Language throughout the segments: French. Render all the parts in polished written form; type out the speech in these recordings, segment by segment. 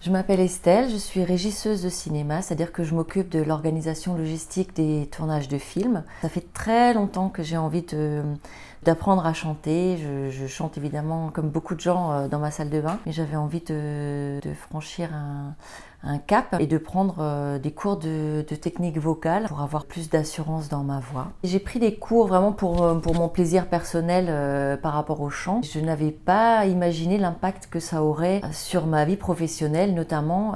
Je m'appelle Estelle, je suis régisseuse de cinéma, c'est-à-dire que je m'occupe de l'organisation logistique des tournages de films. Ça fait très longtemps que j'ai envie d'apprendre à chanter. Je chante évidemment comme beaucoup de gens dans ma salle de bain, mais j'avais envie de franchir un cap et de prendre des cours de technique vocale pour avoir plus d'assurance dans ma voix. J'ai pris des cours vraiment pour mon plaisir personnel par rapport au chant. Je n'avais pas imaginé l'impact que ça aurait sur ma vie professionnelle, notamment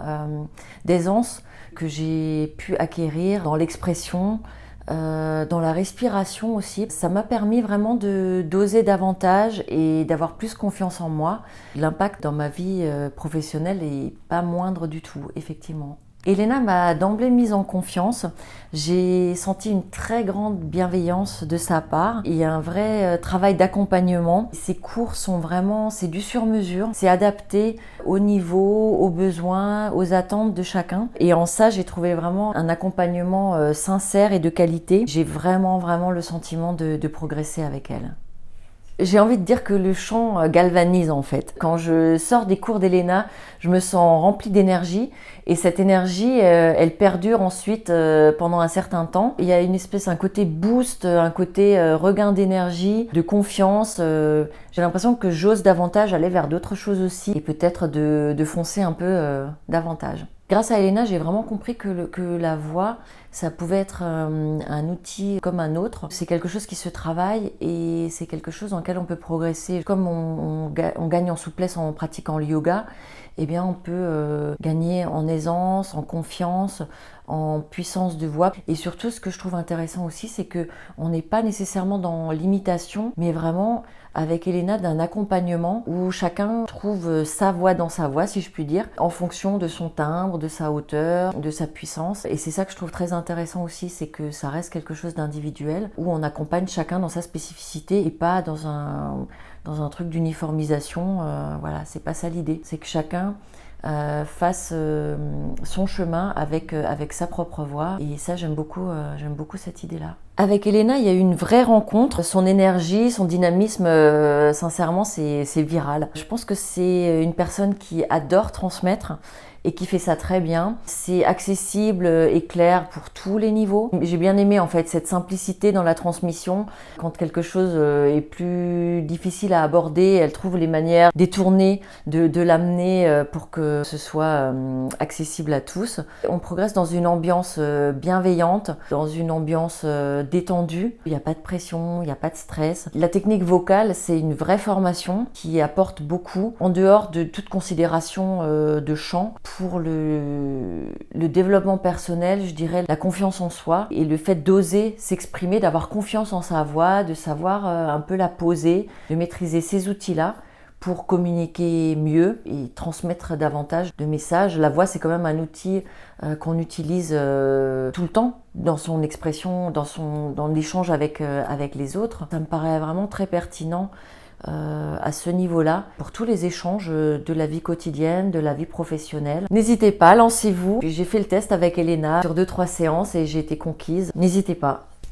d'aisance que j'ai pu acquérir dans l'expression, dans la respiration aussi. Ça m'a permis vraiment d'oser davantage et d'avoir plus confiance en moi. L'impact dans ma vie professionnelle n'est pas moindre du tout, effectivement. Elena m'a d'emblée mise en confiance. J'ai senti une très grande bienveillance de sa part. Il y a un vrai travail d'accompagnement. Ces cours sont vraiment, c'est du sur-mesure. C'est adapté au niveau, aux besoins, aux attentes de chacun. Et en ça, j'ai trouvé vraiment un accompagnement sincère et de qualité. J'ai vraiment le sentiment de progresser avec elle. J'ai envie de dire que le chant galvanise en fait. Quand je sors des cours d'Elena, je me sens remplie d'énergie et cette énergie, elle perdure ensuite pendant un certain temps. Il y a une espèce, un côté boost, un côté regain d'énergie, de confiance. J'ai l'impression que j'ose davantage aller vers d'autres choses aussi et peut-être de foncer un peu davantage. Grâce à Elena, j'ai vraiment compris que la voix, ça pouvait être un outil comme un autre. C'est quelque chose qui se travaille et c'est quelque chose dans lequel on peut progresser. Comme on gagne en souplesse en pratiquant le yoga, eh bien on peut gagner en aisance, en confiance, en puissance de voix. Et surtout, ce que je trouve intéressant aussi, c'est qu'on n'est pas nécessairement dans l'imitation, mais vraiment avec Elena d'un accompagnement où chacun trouve sa voix dans sa voix, si je puis dire, en fonction de son timbre, de sa hauteur, de sa puissance. Et c'est ça que je trouve très intéressant aussi, c'est que ça reste quelque chose d'individuel, où on accompagne chacun dans sa spécificité et pas dans un truc d'uniformisation. Voilà, c'est pas ça l'idée. C'est que chacun fasse son chemin avec sa propre voix. Et ça, j'aime beaucoup cette idée-là. Avec Elena, il y a eu une vraie rencontre. Son énergie, son dynamisme, sincèrement, c'est viral. Je pense que c'est une personne qui adore transmettre et qui fait ça très bien. C'est accessible et clair pour tous les niveaux. J'ai bien aimé en fait cette simplicité dans la transmission. Quand quelque chose est plus difficile à aborder, elle trouve les manières détournées de l'amener pour que ce soit accessible à tous. On progresse dans une ambiance bienveillante, dans une ambiance détendue. Il n'y a pas de pression, il n'y a pas de stress. La technique vocale, c'est une vraie formation qui apporte beaucoup en dehors de toute considération de chant. Pour le développement personnel, je dirais la confiance en soi et le fait d'oser s'exprimer, d'avoir confiance en sa voix, de savoir un peu la poser, de maîtriser ces outils-là pour communiquer mieux et transmettre davantage de messages. La voix, c'est quand même un outil qu'on utilise tout le temps dans son expression, dans l'échange avec les autres. Ça me paraît vraiment très pertinent à ce niveau-là, pour tous les échanges de la vie quotidienne, de la vie professionnelle. N'hésitez pas, lancez-vous. J'ai fait le test avec Elena sur 2-3 séances et j'ai été conquise. N'hésitez pas.